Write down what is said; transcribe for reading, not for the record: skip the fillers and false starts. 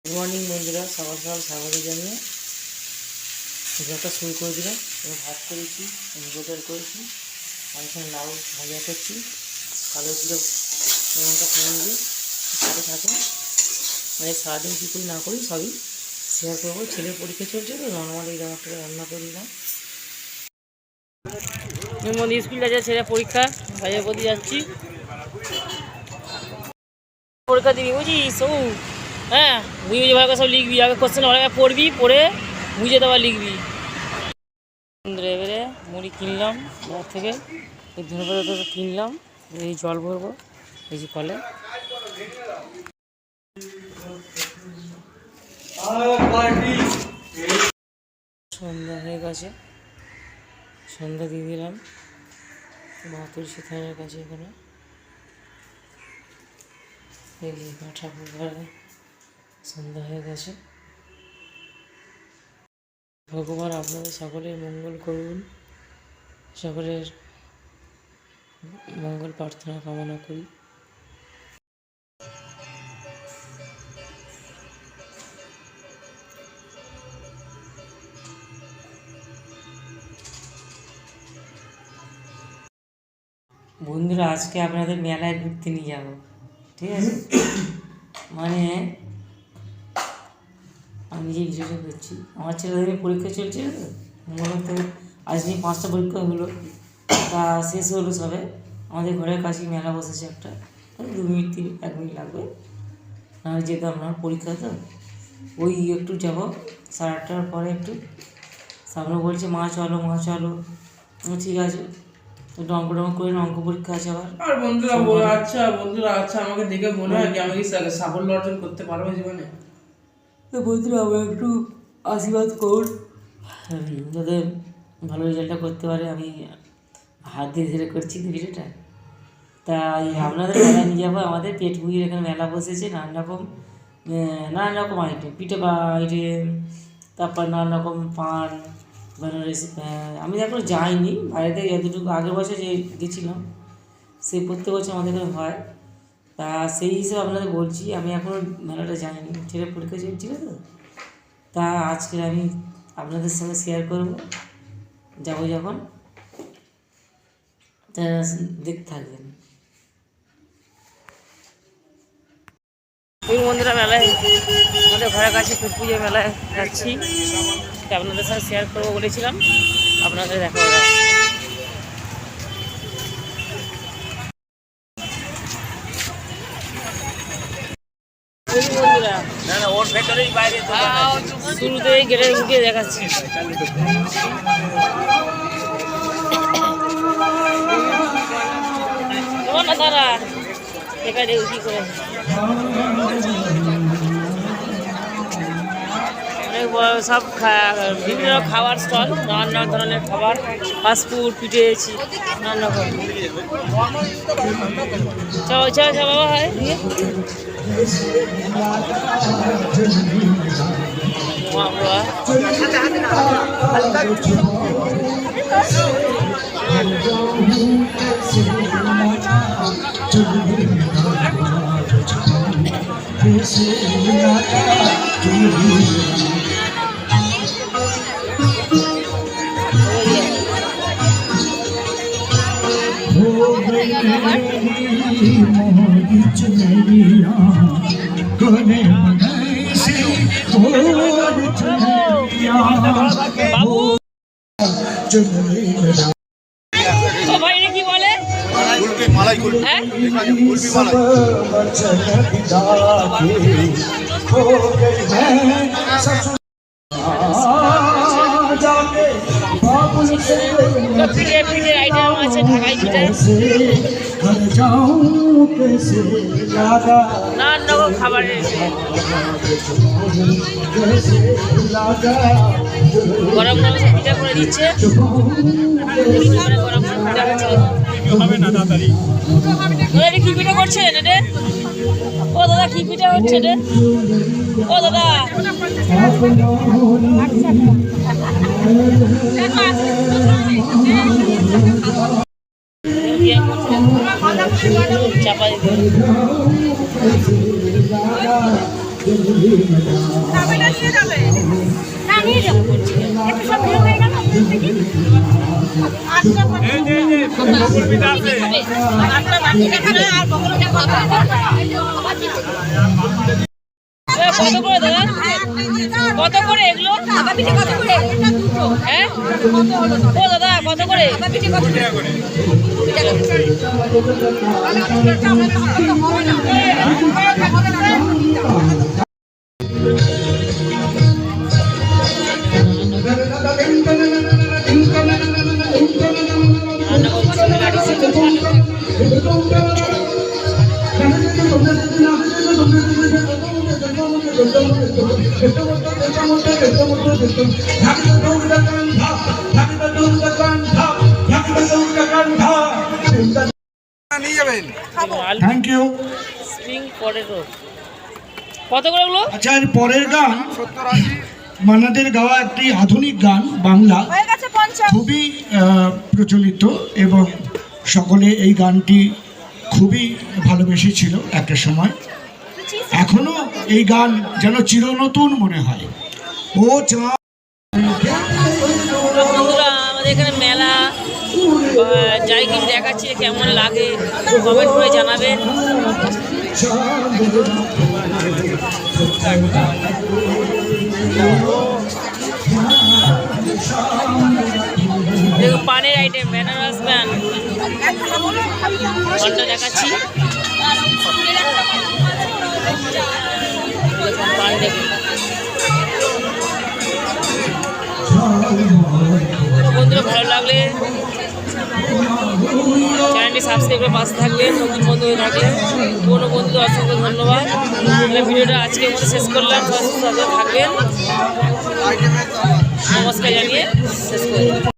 Good morning বন্ধুরা, সকাল সকাল স্বাগত জানিয়ে ব্লগটা শুরু করে দিলাম। আমি ভাত করেছি, গোটার করেছি, আর এখানে লাউ ভাজা করছি, কালো জিরে লঙ্কা ফোড়ন দিয়ে সাথে থাকে। মানে সারাদিন কী করি না করি সবই শেয়ার করবো। ছেলের পরীক্ষা চলছে তো নর্মালি এরকম একটা রান্না করে দিলাম। এর মধ্যে স্কুল যাচ্ছে, ছেলে পরীক্ষা বাজার প্রতি যাচ্ছি, পরীক্ষা দিবি বুঝিস। ও হ্যাঁ, বুঝে ভালো করে সব লিখবি, আগে কোশ্চেন ভালো করে পড়বি, পড়ে বুঝে দেওয়া লিখবি। এবারে মুড়ি কিনলাম বাজার থেকে, এই ধনেপাতা তো কিনলাম, এই জল ভরবো এই যে কলে। সন্ধ্যা হয়ে গেছে, সন্ধ্যা দিয়ে দিলাম মা তুলসী থানের কাছে। এখানে এই যে ঠাকুর ঘরে সন্ধ্যা হয়ে গেছে। ভগবান আপনাদের সকলের মঙ্গল করুন, সকলের মঙ্গল প্রার্থনা কামনা করি। বন্ধুরা, আজকে আপনাদের মেলায় ঘুরতে নিয়ে যাবো, ঠিক আছে? মানে আমি যে ভিডিওটা করছি, আমার ছেলেদের পরীক্ষা চলছে তো, মূলত আজ নিয়ে 5টা পরীক্ষা হলো, তা শেষ হলো সবে। আমাদের ঘরের কাছেই মেলা বসেছে একটা, 2 মিনিট 1 মিনিট লাগবে, নাহলে যেতাম না, পরীক্ষা তো। ওই একটু যাবো 8:30টার পরে, একটু সামনে বলছে মা চলো মা চলো, ঠিক আছে। তো অঙ্ক করে অঙ্ক পরীক্ষা আছে আবার। আর বন্ধুরা আচ্ছা আমাকে দেখে মনে হয় কি আমি কি সাফল্য অর্জন করতে পারবো জীবনে? তো বন্ধুরা আমার একটু আশীর্বাদ করুন যাতে ভালো রেজাল্টটা করতে পারে। আমি হাত দিয়ে ধরে করছি তো ভিডিওটা। তাই আপনাদের মেলা নিয়ে যাবো। আমাদের পেটপুকুর এখানে মেলা বসেছে, নানান রকম আইটেম, পিঠে বা আইটেম, তারপর নানান রকম পান বেনারসি। আমি এখনো যাইনি বাইরে থেকে, যতটুকু আগের বছর যে গেছিলাম সেই প্রত্যেক বছর আমাদের এখানে হয়। তা সেই হিসেবে আপনাদের বলছি, আমি এখনও মেলাটা যাইনি, ছেলে পরীক্ষা চলছিল তো। তা আজকে আমি আপনাদের সঙ্গে শেয়ার করব, যাবো যখন, তা দেখতে থাকবেন। ওই বন্ধুরা, মেলায় আমাদের ঘরের কাছে পুজো মেলায় যাচ্ছি, আপনাদের সাথে শেয়ার করবো বলেছিলাম, আপনাদের দেখা হবে। শুরুতে গেটের মুখে দেখাচ্ছি। না তারা এখানে কি করে সব বিভিন্ন খাবার স্টল, নানা ধরনের খাবার, ফাস্টফুড, পিঠে, নানা রকম। বাবা হয় কি বলে পিঠে আইটেম আছে, ঢাকাই পিঠে, নানান রকম খাবারের গরম গরম পিঠা করে দিচ্ছে। গরম গরম পিঠা হচ্ছে। কি পিঠা করছেন এটা? ও দাদা, কি পিঠা হচ্ছে রে? ও দাদা, চাপা দিতে কত করে দাদা, কত করে এগুলো? হ্যাঁ ও দাদা কত করে? Thank you. স্প্রিং পটেটো কত করে এগুলো? আচ্ছা, এর পরের গান মান্নাদের গাওয়া একটি আধুনিক গান, বাংলা, খুবই প্রচলিত এবং সকলে এই গানটি খুবই ভালোবেসেছিল একটা সময়। এখনো এই গান যেন চিরনতুন মনে হয়। ও চাঁদ বন্ধুরা, আমাদের এখানে মেলা যাই কিছু দেখাচ্ছি, কেমন লাগে কমেন্ট করে জানাবেন। দেখো পানের আইটেম, বেনারস প্যান পানটা দেখাচ্ছি। পান দেখুন বন্ধুরা, ভালো লাগলে চ্যানেলটি সাবস্ক্রাইব করে পাশে থাকবেন। নতুন বন্ধু হয়ে থাকলে কোনো বন্ধু অসংখ্য ধন্যবাদ। ভিডিওটা আজকের মতো শেষ করলাম। সুস্থ থাকবেন, নমস্কার জানিয়ে শেষ করলাম।